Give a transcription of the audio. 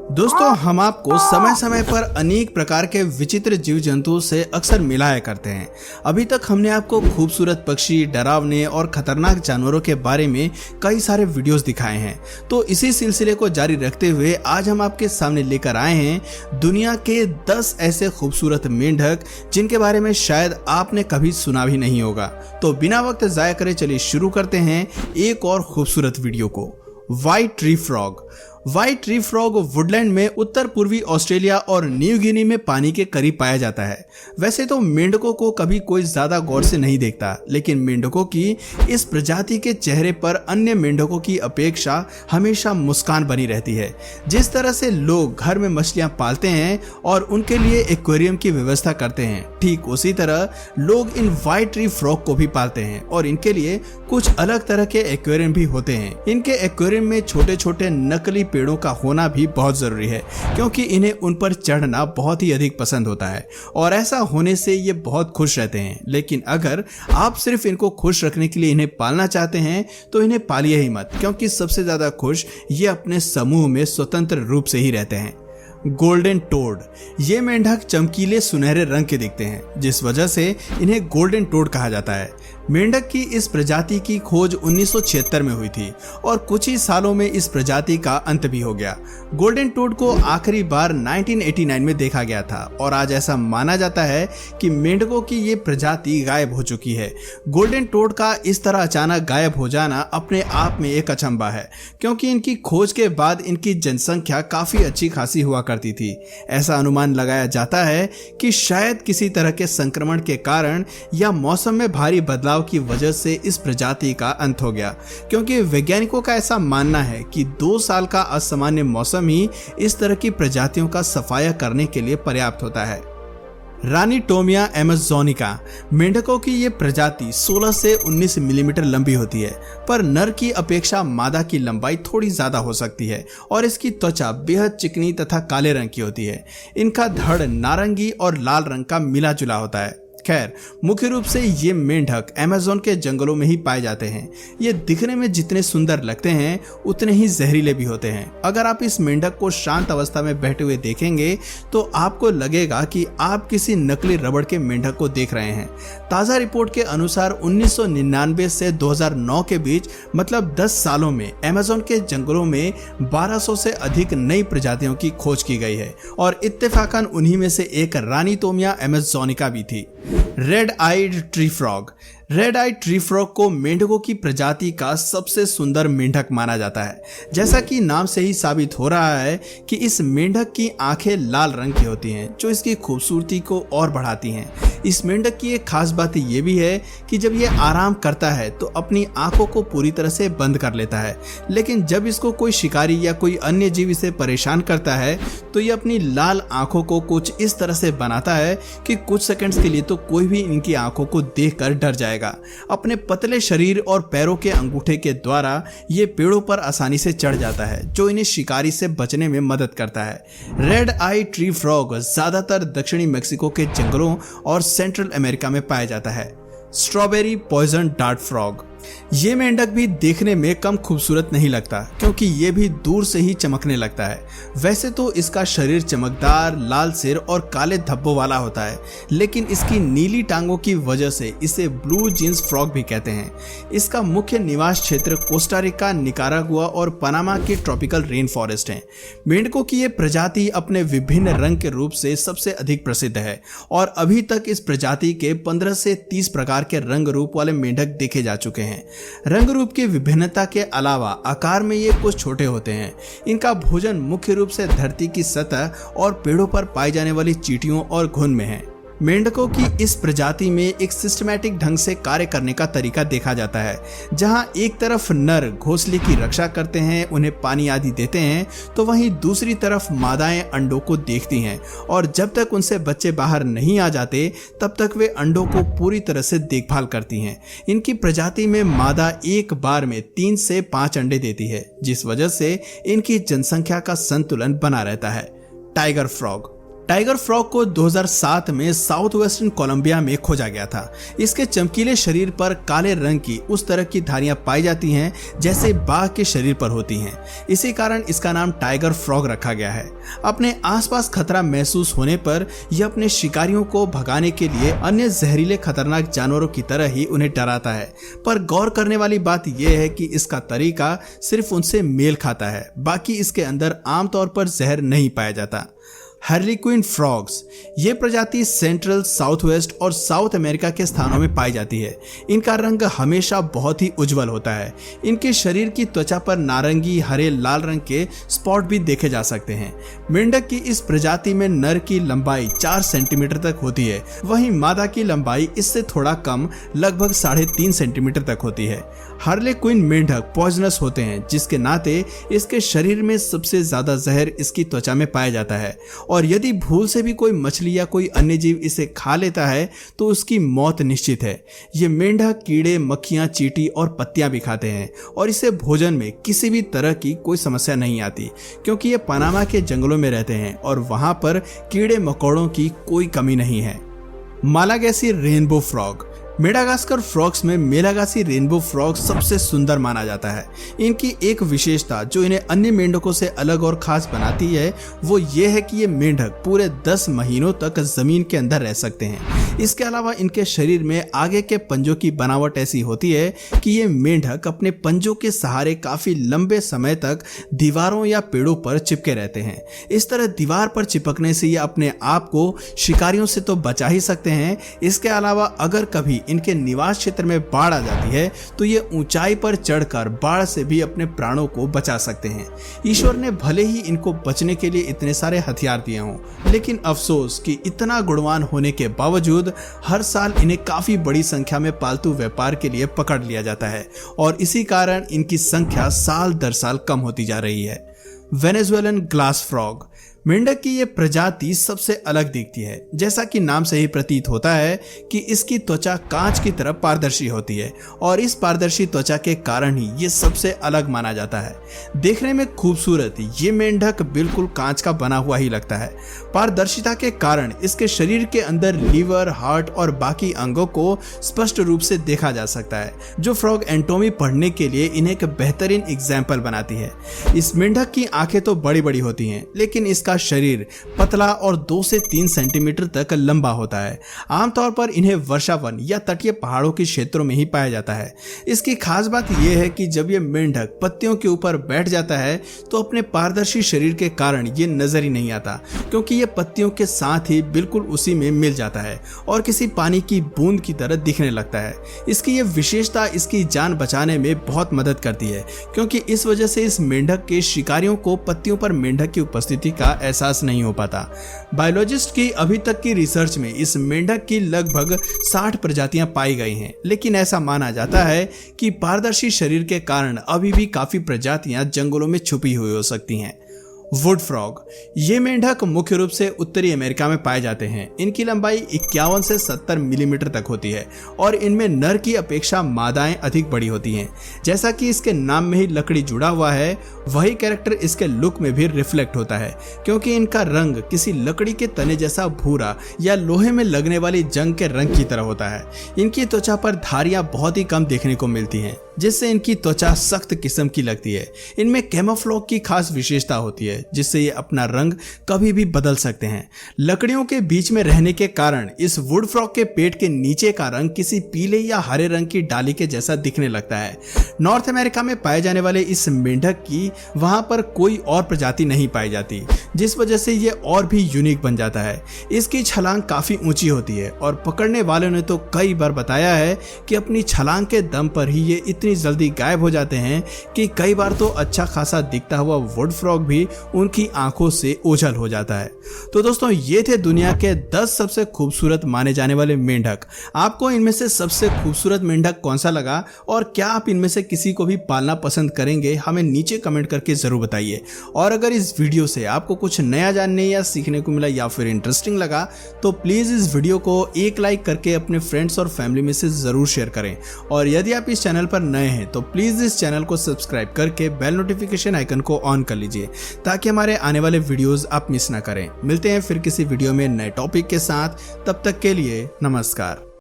दोस्तों, हम आपको समय समय पर अनेक प्रकार के विचित्र जीव जंतुओं से अक्सर मिलाया करते हैं। अभी तक हमने आपको खूबसूरत पक्षी, डरावने और खतरनाक जानवरों के बारे में कई सारे वीडियोस दिखाए हैं। तो इसी सिलसिले को जारी रखते हुए आज हम आपके सामने लेकर आए हैं दुनिया के 10 ऐसे खूबसूरत मेंढक जिनके बारे में शायद आपने कभी सुना भी नहीं होगा। तो बिना वक्त जाया करे चलिए शुरू करते हैं एक और खूबसूरत वीडियो को। White tree frog. White tree frog Woodland में उत्तर पूर्वी ऑस्ट्रेलिया और न्यू गिनी में पानी के करीब पाया जाता है। वैसे तो मेंढकों को कभी कोई ज्यादा गौर से नहीं देखता, लेकिन मेंढकों की इस प्रजाति के चेहरे पर अन्य मेंढकों की अपेक्षा हमेशा मुस्कान बनी रहती है। जिस तरह से लोग घर में मछलियां पालते हैं और उनके लिए एक्वेरियम की व्यवस्था करते हैं, ठीक उसी तरह लोग इन व्हाइट ट्री फ्रॉग को भी पालते हैं और इनके लिए कुछ अलग तरह के एक्वेरियम भी होते हैं। इनके एक्वेरियम में छोटे छोटे नकली पेड़ों का होना भी बहुत जरूरी है, क्योंकि इन्हें उन पर चढ़ना बहुत ही अधिक पसंद होता है और ऐसा होने से ये बहुत खुश रहते हैं। लेकिन अगर आप सिर्फ इनको खुश रखने के लिए इन्हें पालना चाहते हैं तो इन्हें पालिए ही मत, क्योंकि सबसे ज्यादा खुश ये अपने समूह में स्वतंत्र रूप से ही रहते हैं। Golden toad. ये मेंढक चमकीले सुनहरे रंग के दिखते हैं, जिस वजह से इन्हें गोल्डन टोड कहा जाता है। मेंढक की इस प्रजाति की खोज 1976 में हुई थी और कुछ ही सालों में इस प्रजाति का अंत भी हो गया। गोल्डन टोड को आखिरी बार 1989 में देखा गया था और आज ऐसा माना जाता है कि मेंढकों की ये प्रजाति गायब हो चुकी है। गोल्डन टोड का इस तरह अचानक गायब हो जाना अपने आप में एक अचंभा है, क्योंकि इनकी खोज के बाद इनकी जनसंख्या काफी अच्छी खासी हुआ करती थी। ऐसा अनुमान लगाया जाता है कि शायद किसी तरह के संक्रमण के कारण या मौसम में भारी बदलाव की वजह से इस प्रजाति का अंत हो गया, क्योंकि वैज्ञानिकों का ऐसा मानना है कि 2 साल का असामान्य मौसम ही इस तरह की प्रजातियों का सफाया करने के लिए पर्याप्त होता है। रानी टोमिया अमेज़ोनिका। मेंढकों की ये प्रजाति 16 से 19 मिलीमीटर लंबी होती है, पर नर की अपेक्षा मादा की लंबाई थोड़ी ज्यादा हो सकती है और इसकी त्वचा बेहद चिकनी तथा काले रंग की होती है। इनका धड़ नारंगी और लाल रंग का मिला जुला होता है। खैर, मुख्य रूप से ये मेंढक अमेज़न के जंगलों में ही पाए जाते हैं। ये दिखने में जितने सुंदर लगते हैं उतने ही जहरीले भी होते हैं। अगर आप इस मेंढक को शांत अवस्था में बैठे हुए देखेंगे तो आपको लगेगा कि आप किसी नकली रबड़ के मेंढक को देख रहे हैं। ताजा रिपोर्ट के अनुसार 1999 से 2009 के बीच, मतलब 10 सालों में अमेज़न के जंगलों में 1200 से अधिक नई प्रजातियों की खोज की गई है और इत्तेफाकन उन्हीं में से एक रानी टोमिया अमेज़ोनिका भी थी। Red eyed tree frog. Red eyed tree frog को मेंढकों की प्रजाति का सबसे सुंदर मेंढक माना जाता है। जैसा कि नाम से ही साबित हो रहा है कि इस मेंढक की आंखें लाल रंग की होती हैं, जो इसकी खूबसूरती को और बढ़ाती हैं। इस मेंढक की एक खास बात ये भी है कि जब ये आराम करता है तो अपनी आंखों को पूरी तरह से बंद कर लेता है, लेकिन जब इसको कोई शिकारी या कोई अन्य जीव इसे परेशान करता है तो ये अपनी लाल आंखों को कुछ इस तरह से बनाता है कि कुछ सेकंड्स के लिए तो कोई भी इनकी आंखों को देखकर डर जाएगा। अपने पतले शरीर और पैरों के अंगूठे के द्वारा ये पेड़ों पर आसानी से चढ़ जाता है, जो इन्हें शिकारी से बचने में मदद करता है। रेड आई ट्री फ्रॉग ज्यादातर दक्षिणी मेक्सिको के जंगलों और सेंट्रल अमेरिका में पाया जाता है। Strawberry poison dart frog. ये मेंढक भी देखने में कम खूबसूरत नहीं लगता, क्योंकि ये भी दूर से ही चमकने लगता है। वैसे तो इसका शरीर चमकदार, लाल सिर और काले धब्बों वाला होता है, लेकिन इसकी नीली टांगों की वजह से इसे ब्लू जींस फ्रॉग भी कहते हैं। इसका मुख्य निवास क्षेत्र कोस्टा रिका, निकारागुआ और पनामा के ट्रॉपिकल रेन फॉरेस्ट हैं। मेंढकों की ये प्रजाति अपने विभिन्न रंग के रूप से सबसे अधिक प्रसिद्ध है और अभी तक इस प्रजाति के 15 से 30 प्रकार के रंग रूप वाले मेंढक देखे जा चुके हैं। रंग रूप की विभिन्नता के अलावा आकार में ये कुछ छोटे होते हैं। इनका भोजन मुख्य रूप से धरती की सतह और पेड़ों पर पाई जाने वाली चींटियों और घुन में है। मेंढकों की इस प्रजाति में एक सिस्टमैटिक ढंग से कार्य करने का तरीका देखा जाता है, जहां एक तरफ नर घोंसले की रक्षा करते हैं, उन्हें पानी आदि देते हैं, तो वहीं दूसरी तरफ मादाएं अंडों को देखती हैं और जब तक उनसे बच्चे बाहर नहीं आ जाते तब तक वे अंडों को पूरी तरह से देखभाल करती हैं। इनकी प्रजाति में मादा एक बार में 3 से 5 अंडे देती है, जिस वजह से इनकी जनसंख्या का संतुलन बना रहता है। Tiger frog. टाइगर फ्रॉग को 2007 में साउथ वेस्टर्न कोलंबिया में खोजा गया था। इसके चमकीले शरीर पर काले रंग की उस तरह की धारियां पाई जाती हैं जैसे बाघ के शरीर पर होती हैं। इसी कारण इसका नाम टाइगर फ्रॉग रखा गया है। अपने आसपास खतरा महसूस होने पर यह अपने शिकारियों को भगाने के लिए अन्य जहरीले खतरनाक जानवरों की तरह ही उन्हें डराता है। पर गौर करने वाली बात यह है कि इसका तरीका सिर्फ उनसे मेल खाता है, बाकी इसके अंदर आमतौर पर जहर नहीं पाया जाता। हार्लीक्विन फ्रॉग्स, ये प्रजाति सेंट्रल, साउथ वेस्ट और साउथ अमेरिका के स्थानों में पाई जाती है। इनका रंग हमेशा बहुत ही उज्जवल होता है। इनके शरीर की त्वचा पर नारंगी, हरे, लाल रंग के स्पॉट भी देखे जा सकते हैं। मेंढक की इस प्रजाति में नर की लंबाई 4 सेंटीमीटर तक होती है, वहीं मादा की लंबाई इससे थोड़ा कम, लगभग 3.5 सेंटीमीटर तक होती है। हार्लीक्विन मेंढक पॉइजनस होते हैं, जिसके नाते इसके शरीर में सबसे ज्यादा जहर इसकी त्वचा में पाया जाता है और यदि भूल से भी कोई मछली या कोई अन्य जीव इसे खा लेता है तो उसकी मौत निश्चित है। ये मेंढक कीड़े, मक्खियां, चींटी और पत्तियां भी खाते हैं और इसे भोजन में किसी भी तरह की कोई समस्या नहीं आती, क्योंकि ये पनामा के जंगलों में रहते हैं और वहां पर कीड़े मकोड़ों की कोई कमी नहीं है। मालागेसी रेनबो फ्रॉग, मेडागास्कर फ्रॉग्स में मेलागासी रेनबो फ्रॉग सबसे सुंदर माना जाता है। इनकी एक विशेषता जो इन्हें अन्य मेंढकों से अलग और खास बनाती है वो ये है कि ये मेंढक पूरे 10 महीनों तक जमीन के अंदर रह सकते हैं। इसके अलावा इनके शरीर में आगे के पंजों की बनावट ऐसी होती है कि ये मेंढक अपने पंजों के सहारे काफी लंबे समय तक दीवारों या पेड़ों पर चिपके रहते हैं। इस तरह दीवार पर चिपकने से ये अपने आप को शिकारियों से तो बचा ही सकते हैं, इसके अलावा अगर कभी इनके निवास क्षेत्र में बाढ़ आ जाती है तो ये ऊंचाई पर चढ़कर बाढ़ से भी अपने प्राणों को बचा सकते हैं। ईश्वर ने भले ही इनको बचने के लिए इतने सारे हथियार दिए हों, लेकिन अफसोस कि इतना गुणवान होने के बावजूद हर साल इन्हें काफी बड़ी संख्या में पालतू व्यापार के लिए पकड़ लिया जाता है और इसी कारण इनकी संख्या साल दर साल कम होती जा रही है। वेनेजुएलन ग्लास फ्रॉग, मेंढक की ये प्रजाति सबसे अलग दिखती है। जैसा कि नाम से ही प्रतीत होता है कि इसकी त्वचा कांच की तरह पारदर्शी होती है और इस पारदर्शी त्वचा के कारण ही ये सबसे अलग माना जाता है। देखने में खूबसूरत ये मेंढक बिल्कुल कांच का बना हुआ ही लगता है। पारदर्शिता के कारण इसके शरीर के अंदर लीवर, हार्ट और बाकी अंगों को स्पष्ट रूप से देखा जा सकता है, जो फ्रॉग एंटोमी पढ़ने के लिए इन्हें एक बेहतरीन एग्जाम्पल बनाती है। इस मेंढक की आंखें तो बड़ी बड़ी होती हैं, लेकिन इसका शरीर पतला और 2 से 3 सेंटीमीटर तक लंबा होता है। आमतौर पर इन्हें वर्षावन या तटीय पहाड़ों के क्षेत्रों में ही पाया जाता है। इसकी खास बात यह है कि जब ये मेंढक पत्तियों के ऊपर बैठ जाता है तो अपने पारदर्शी शरीर के कारण ये नजर ही नहीं आता, क्योंकि ये पत्तियों के साथ ही बिल्कुल उसी में मिल जाता है और किसी पानी की बूंद की तरह दिखने लगता है। इसकी ये विशेषता इसकी जान बचाने में बहुत मदद करती है, क्योंकि इस वजह से इस मेंढक के शिकारियों को पत्तियों पर मेंढक की उपस्थिति का एहसास नहीं हो पाता। बायोलॉजिस्ट की अभी तक की रिसर्च में इस मेंढक की लगभग 60 प्रजातियां पाई गई हैं, लेकिन ऐसा माना जाता है कि पारदर्शी शरीर के कारण अभी भी काफी प्रजातियां जंगलों में छुपी हुई हो सकती हैं। वुड फ्रॉग, ये मेंढक मुख्य रूप से उत्तरी अमेरिका में पाए जाते हैं। इनकी लंबाई 51 से 70 मिलीमीटर तक होती है और इनमें नर की अपेक्षा मादाएं अधिक बड़ी होती हैं। जैसा कि इसके नाम में ही लकड़ी जुड़ा हुआ है, वही कैरेक्टर इसके लुक में भी रिफ्लेक्ट होता है, क्योंकि इनका रंग किसी लकड़ी के तने जैसा भूरा या लोहे में लगने वाली जंग के रंग की तरह होता है। इनकी त्वचा पर धारियां बहुत ही कम देखने को मिलती हैं, जिससे इनकी त्वचा सख्त किस्म की लगती है। इनमें कैमोफ्लेज की खास विशेषता होती है, जिससे ये अपना रंग कभी भी बदल सकते हैं। लकड़ियों के बीच में रहने के कारण इस वुड फ्रॉग के पेट के नीचे का रंग किसी पीले या हरे रंग की डाली के जैसा दिखने लगता है। नॉर्थ अमेरिका में पाए जाने वाले इस मेंढक की वहां पर कोई और प्रजाति नहीं पाई जाती, जिस वजह से ये और भी यूनिक बन जाता है। इसकी छलांग काफी ऊंची होती है और पकड़ने वालों ने तो कई बार बताया है कि अपनी छलांग के दम पर ही ये इतनी जल्दी गायब हो जाते हैं कि कई बार तो अच्छा खासा दिखता हुआ वुड फ्रॉग भी उनकी आंखों से ओझल हो जाता है। तो दोस्तों, ये थे दुनिया के 10 सबसे खूबसूरत माने जाने वाले मेंढक। आपको इनमें से सबसे खूबसूरत मेंढक कौन सा लगा और क्या आप इनमें से किसी को भी पालना पसंद करेंगे? हमें नीचे कमेंट करके जरूर बताइए। और अगर इस वीडियो से आपको कुछ नया जानने या सीखने को मिला या फिर इंटरेस्टिंग लगा तो प्लीज इस वीडियो को एक लाइक करके अपने फ्रेंड्स और फैमिली में से जरूर शेयर करें। और यदि आप इस चैनल पर नए हैं तो प्लीज इस चैनल को सब्सक्राइब करके बेल नोटिफिकेशन आइकन को ऑन कर लीजिए, ताकि ताकि हमारे आने वाले वीडियोस आप मिस ना करें। मिलते हैं फिर किसी वीडियो में नए टॉपिक के साथ, तब तक के लिए नमस्कार।